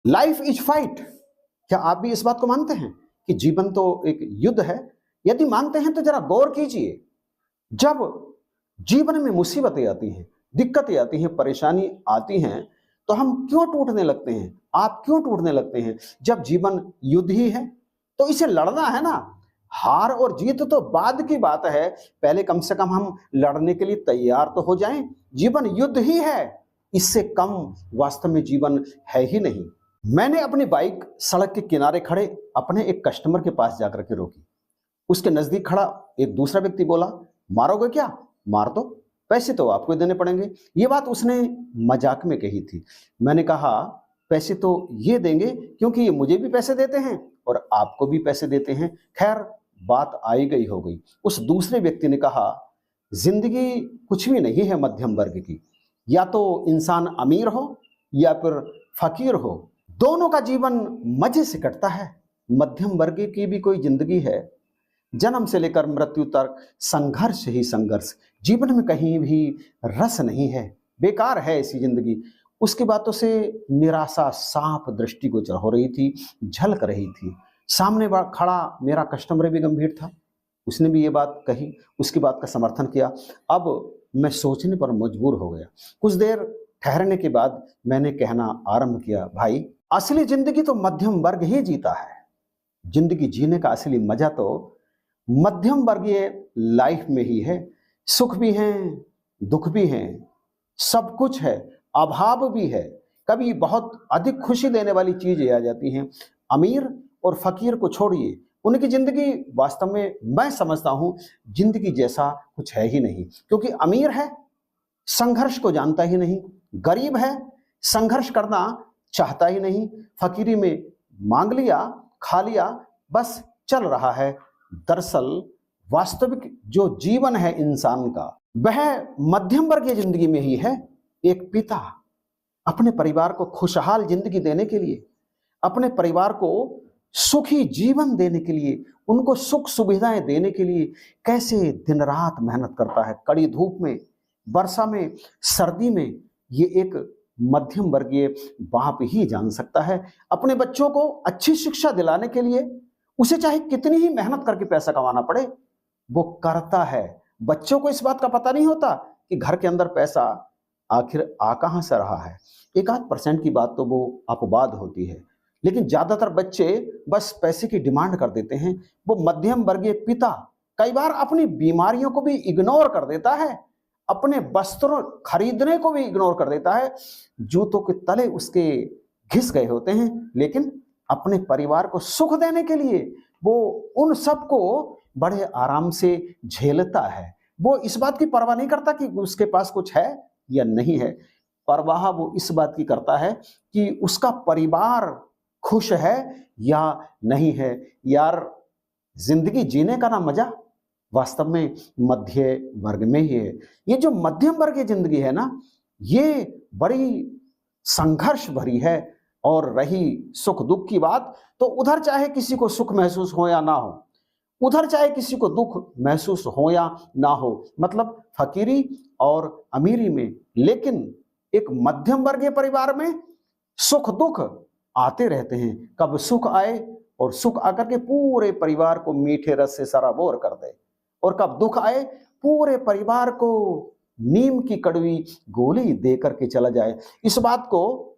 Life is fight. क्या आप भी इस बात को मानते हैं कि जीवन तो एक युद्ध है? यदि मानते हैं तो जरा गौर कीजिए। जब जीवन में मुसीबतें आती हैं, दिक्कतें आती हैं, परेशानी आती हैं, तो हम क्यों टूटने लगते हैं? आप क्यों टूटने लगते हैं? जब जीवन युद्ध ही है तो इसे लड़ना है ना। हार और जीत तो बाद की बात है, पहले कम से कम हम लड़ने के लिए तैयार तो हो जाएं। जीवन युद्ध ही है, इससे कम वास्तव में जीवन है ही नहीं। मैंने अपनी बाइक सड़क के किनारे खड़े अपने एक कस्टमर के पास जाकर के रोकी। उसके नजदीक खड़ा एक दूसरा व्यक्ति बोला, मारोगे क्या? मार दो, पैसे तो आपको ही देने पड़ेंगे। ये बात उसने मजाक में कही थी। मैंने कहा, पैसे तो ये देंगे क्योंकि ये मुझे भी पैसे देते हैं और आपको भी पैसे देते हैं। खैर, बात आई गई हो गई। उस दूसरे व्यक्ति ने कहा, जिंदगी कुछ भी नहीं है मध्यम वर्ग की। या तो इंसान अमीर हो या फिर फकीर हो, दोनों का जीवन मजे से कटता है। मध्यम वर्ग की भी कोई जिंदगी है? जन्म से लेकर मृत्यु तक संघर्ष ही संघर्ष। जीवन में कहीं भी रस नहीं है, बेकार है ऐसी जिंदगी। उसकी बातों से निराशा साफ दृष्टिगोचर हो रही थी, झलक रही थी। सामने खड़ा मेरा कस्टमर भी गंभीर था। उसने भी ये बात कही, उसकी बात का समर्थन किया। अब मैं सोचने पर मजबूर हो गया। कुछ देर ठहरने के बाद मैंने कहना आरंभ किया, भाई, असली जिंदगी तो मध्यम वर्ग ही जीता है। जिंदगी जीने का असली मजा तो मध्यम वर्गीय लाइफ में ही है। सुख भी हैं, दुख भी हैं, सब कुछ है, अभाव भी है। कभी बहुत अधिक खुशी देने वाली चीजें आ जाती हैं। अमीर और फकीर को छोड़िए, उनकी जिंदगी वास्तव में मैं समझता हूं जिंदगी जैसा कुछ है ही नहीं। क्योंकि अमीर है, संघर्ष को जानता ही नहीं। गरीब है, संघर्ष करना चाहता ही नहीं। फकीरी में मांग लिया, खा लिया, बस चल रहा है। दरअसल वास्तविक जो जीवन है इंसान का, वह मध्यम वर्गीय जिंदगी में ही है। एक पिता अपने परिवार को खुशहाल जिंदगी देने के लिए, अपने परिवार को सुखी जीवन देने के लिए, उनको सुख सुविधाएं देने के लिए कैसे दिन रात मेहनत करता है, कड़ी धूप में, वर्षा में, सर्दी में। ये एक मध्यम वर्गीय बाप ही जान सकता है। अपने बच्चों को अच्छी शिक्षा दिलाने के लिए उसे चाहे कितनी ही मेहनत करके पैसा कमाना पड़े, वो करता है। बच्चों को इस बात का पता नहीं होता कि घर के अंदर पैसा आखिर आ कहां से रहा है। 1-8% की बात तो वो अपवाद होती है, लेकिन ज्यादातर बच्चे बस पैसे की डिमांड कर देते हैं। वो मध्यम वर्गीय पिता कई बार अपनी बीमारियों को भी इग्नोर कर देता है, अपने वस्त्रों खरीदने को भी इग्नोर कर देता है। जूतों के तले उसके घिस गए होते हैं, लेकिन अपने परिवार को सुख देने के लिए वो उन सबको बड़े आराम से झेलता है। वो इस बात की परवाह नहीं करता कि उसके पास कुछ है या नहीं है। परवाह वो इस बात की करता है कि उसका परिवार खुश है या नहीं है। यार, जिंदगी जीने का ना मजा वास्तव में मध्य वर्ग में ही है। ये जो मध्यम वर्ग की जिंदगी है ना, ये बड़ी संघर्ष भरी है। और रही सुख दुख की बात, तो उधर चाहे किसी को सुख महसूस हो या ना हो, उधर चाहे किसी को दुख महसूस हो या ना हो, मतलब फकीरी और अमीरी में। लेकिन एक मध्यम वर्गीय परिवार में सुख दुख आते रहते हैं। कब सुख आए और सुख आकर के पूरे परिवार को मीठे रस से सराबोर कर दे, और कब दुख आए पूरे परिवार को नीम की कड़वी गोली दे करके चला जाए। इस बात को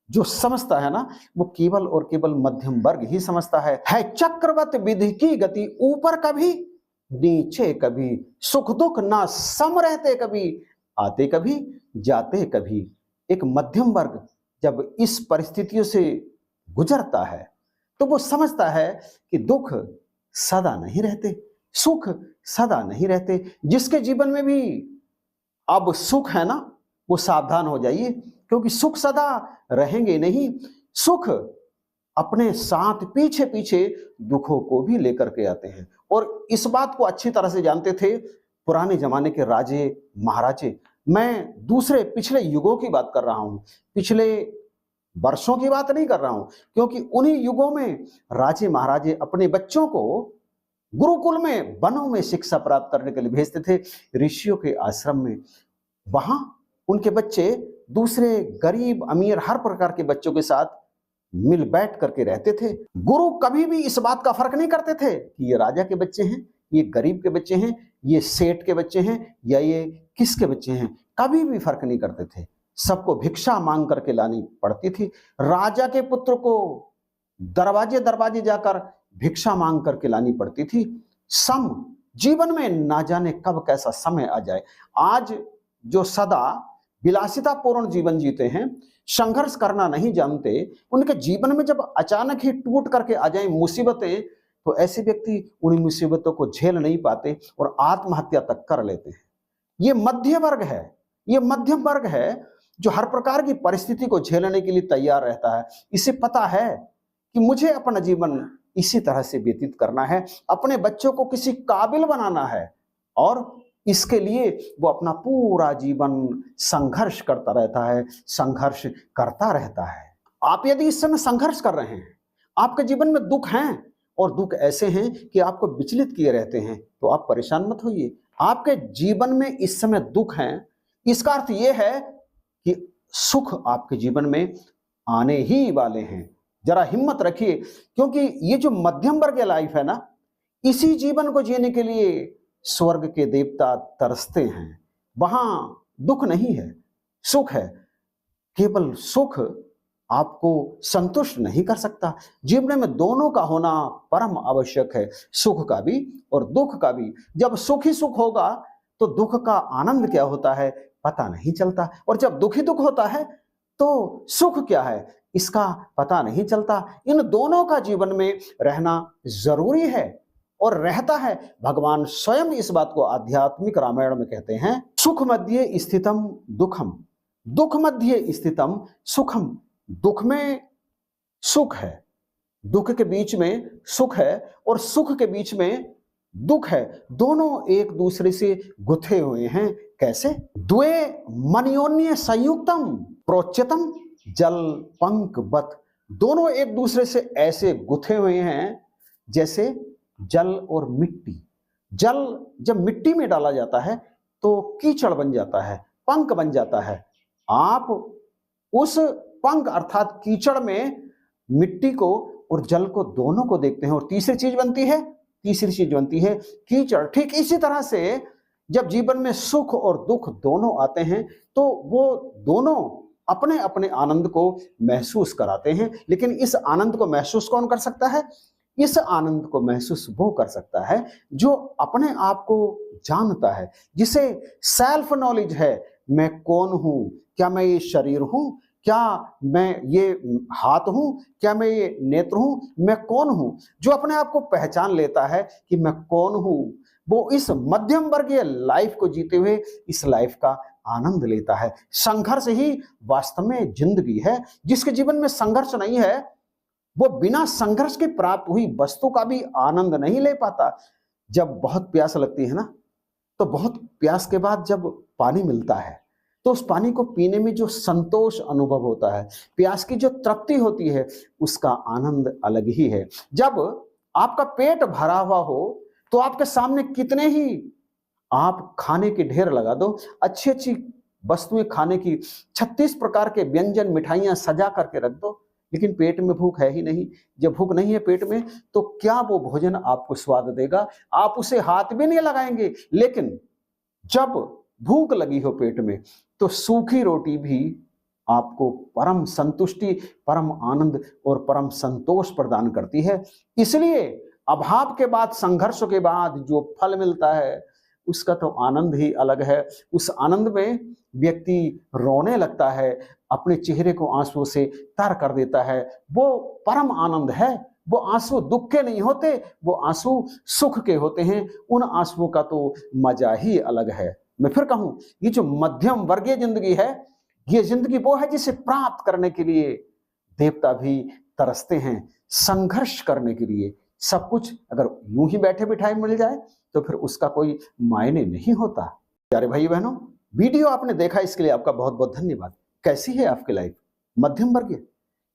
जो समझता है ना, वो केवल और केवल मध्यम वर्ग ही समझता है चक्रवत विधि की गति, ऊपर कभी नीचे कभी, सुख दुख ना सम रहते कभी, आते कभी जाते कभी। एक मध्यम वर्ग जब इस परिस्थितियों से गुजरता है तो वो समझता है कि दुख सदा नहीं रहते, सुख सदा नहीं रहते। जिसके जीवन में भी अब सुख है ना, वो सावधान हो जाइए, क्योंकि सुख सदा रहेंगे नहीं। सुख अपने साथ पीछे पीछे दुखों को भी लेकर के आते हैं। और इस बात को अच्छी तरह से जानते थे पुराने जमाने के राजे महाराजे। मैं दूसरे पिछले युगों की बात कर रहा हूं, पिछले वर्षों की बात नहीं कर रहा हूं, क्योंकि उन्हीं युगों में राजे महाराजे अपने बच्चों को गुरुकुल में, वनों में शिक्षा प्राप्त करने के लिए भेजते थे, ऋषियों के आश्रम में। वहां उनके बच्चे दूसरे गरीब अमीर हर प्रकार के बच्चों के साथ मिल बैठ करके रहते थे। गुरु कभी भी इस बात का फर्क नहीं करते थे कि ये राजा के बच्चे हैं, ये गरीब के बच्चे हैं, ये सेठ के बच्चे हैं या ये किसके बच्चे हैं, कभी भी फर्क नहीं करते थे। सबको भिक्षा मांग करके लानी पड़ती थी। राजा के पुत्र को दरवाजे दरवाजे जाकर भिक्षा मांग करके लानी पड़ती थी। सम जीवन में ना जाने कब कैसा समय आ जाए। आज जो सदा विलासितापूर्ण जीवन जीते हैं, संघर्ष करना नहीं जानते, उनके जीवन में जब अचानक ही टूट करके आ जाए मुसीबतें, तो ऐसे व्यक्ति उन मुसीबतों को झेल नहीं पाते और आत्महत्या तक कर लेते हैं। ये मध्य वर्ग है, ये मध्यम वर्ग है जो हर प्रकार की परिस्थिति को झेलने के लिए तैयार रहता है। इसे पता है कि मुझे अपना जीवन इसी तरह से व्यतीत करना है, अपने बच्चों को किसी काबिल बनाना है, और इसके लिए वो अपना पूरा जीवन संघर्ष करता रहता है, संघर्ष करता रहता है। आप यदि इस समय संघर्ष कर रहे हैं, आपके जीवन में दुख हैं और दुख ऐसे हैं कि आपको विचलित किए रहते हैं, तो आप परेशान मत होइए। आपके जीवन में इस समय दुख हैं, इसका अर्थ यह है कि सुख आपके जीवन में आने ही वाले हैं। जरा हिम्मत रखिए, क्योंकि ये जो मध्यम वर्ग लाइफ है ना, इसी जीवन को जीने के लिए स्वर्ग के देवता तरसते हैं। वहां दुख नहीं है, सुख है। केवल सुख आपको संतुष्ट नहीं कर सकता। जीवन में दोनों का होना परम आवश्यक है, सुख का भी और दुख का भी। जब सुख ही सुख होगा तो दुख का आनंद क्या होता है पता नहीं चलता, और जब दुख ही दुख होता है तो सुख क्या है इसका पता नहीं चलता। इन दोनों का जीवन में रहना जरूरी है और रहता है। भगवान स्वयं इस बात को आध्यात्मिक रामायण में कहते हैं, सुख मध्य स्थितम दुखम, दुख मध्य स्थितम सुखम। दुख में सुख है, दुख के बीच में सुख है, और सुख के बीच में दुख है। दोनों एक दूसरे से गुथे हुए हैं। कैसे? द्वे मनयोन्य संयुक्तम प्रोच्यतम जल पंक बत। दोनों एक दूसरे से ऐसे गुथे हुए हैं जैसे जल और मिट्टी। जल जब मिट्टी में डाला जाता है तो कीचड़ बन जाता है, पंख बन जाता है। आप उस पंख अर्थात कीचड़ में मिट्टी को और जल को दोनों को देखते हैं, और तीसरी चीज बनती है कीचड़। ठीक इसी तरह से जब जीवन में सुख और दुख दोनों आते हैं तो वो दोनों अपने अपने आनंद को महसूस कराते हैं। लेकिन इस आनंद को महसूस कौन कर सकता है? इस आनंद को महसूस वो कर सकता है जो अपने आप को जानता है, जिसे सेल्फ नॉलेज है। मैं कौन हूं? क्या मैं ये शरीर हूं? क्या मैं ये हाथ हूं? क्या मैं ये नेत्र हूं? मैं कौन हूं? जो अपने आप को पहचान लेता है कि मैं कौन हूं, वो इस मध्यम वर्गीय लाइफ को जीते हुए इस लाइफ का आनंद लेता है। संघर्ष ही वास्तव में जिंदगी है। जिसके जीवन में संघर्ष नहीं है वो बिना संघर्ष के प्राप्त हुई वस्तु का भी आनंद नहीं ले पाता। जब बहुत प्यास लगती है ना, तो बहुत प्यास के बाद जब पानी मिलता है तो उस पानी को पीने में जो संतोष अनुभव होता है, प्यास की जो तृप्ति होती है, उसका आनंद अलग ही है। जब आपका पेट भरा हुआ हो तो आपके सामने कितने ही आप खाने के ढेर लगा दो, अच्छी अच्छी वस्तुएं खाने की 36 प्रकार के व्यंजन मिठाइयां सजा करके रख दो, लेकिन पेट में भूख है ही नहीं। जब भूख नहीं है पेट में तो क्या वो भोजन आपको स्वाद देगा? आप उसे हाथ भी नहीं लगाएंगे। लेकिन जब भूख लगी हो पेट में तो सूखी रोटी भी आपको परम संतुष्टि, परम आनंद और परम संतोष प्रदान करती है। इसलिए अभाव के बाद, संघर्षों के बाद जो फल मिलता है उसका तो आनंद ही अलग है। उस आनंद में व्यक्ति रोने लगता है, अपने चेहरे को आंसुओं से तर कर देता है। वो परम आनंद है। वो आंसू दुख के नहीं होते, वो आंसू सुख के होते हैं। उन आंसुओं का तो मजा ही अलग है। मैं फिर कहूं, ये जो मध्यम वर्गीय जिंदगी है, ये जिंदगी वो है जिसे प्राप्त करने के लिए देवता भी तरसते हैं, संघर्ष करने के लिए। सब कुछ अगर यूं ही बैठे बिठाए मिल जाए तो फिर उसका कोई मायने नहीं होता। प्यारे भाई बहनों, वीडियो आपने देखा, इसके लिए आपका बहुत बहुत धन्यवाद। कैसी है आपकी लाइफ? मध्यम वर्गीय?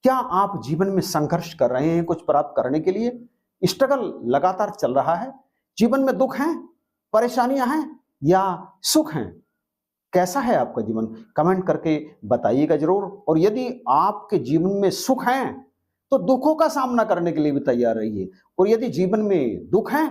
क्या आप जीवन में संघर्ष कर रहे हैं कुछ प्राप्त करने के लिए? स्ट्रगल लगातार चल रहा है? जीवन में दुख हैं, परेशानियां हैं या सुख हैं? कैसा है आपका जीवन? कमेंट करके बताइएगा जरूर। और यदि आपके जीवन में सुख हैं तो दुखों का सामना करने के लिए भी तैयार रहिए। और यदि जीवन में दुख है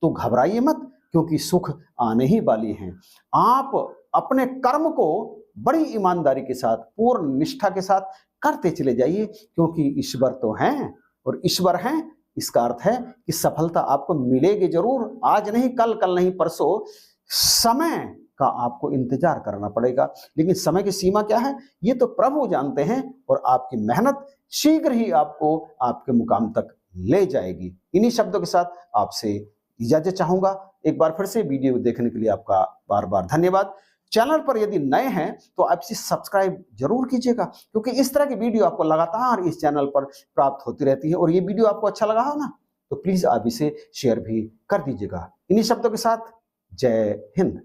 तो घबराइए मत, क्योंकि सुख आने ही वाली हैं। आप अपने कर्म को बड़ी ईमानदारी के साथ, पूर्ण निष्ठा के साथ करते चले जाइए, क्योंकि ईश्वर तो हैं, और ईश्वर हैं इसका अर्थ है कि सफलता आपको मिलेगी जरूर। आज नहीं कल, कल नहीं परसों। समय का आपको इंतजार करना पड़ेगा, लेकिन समय की सीमा क्या है ये तो प्रभु जानते हैं, और आपकी मेहनत शीघ्र ही आपको आपके मुकाम तक ले जाएगी। इन्हीं शब्दों के साथ आपसे इजाजत चाहूंगा। एक बार फिर से वीडियो देखने के लिए आपका बार बार धन्यवाद। चैनल पर यदि नए हैं तो आप इसे सब्सक्राइब जरूर कीजिएगा, क्योंकि इस तरह की वीडियो आपको लगातार इस चैनल पर प्राप्त होती रहती है। और ये वीडियो आपको अच्छा लगा हो ना, तो प्लीज आप इसे शेयर भी कर दीजिएगा। इन्हीं शब्दों के साथ जय हिंद।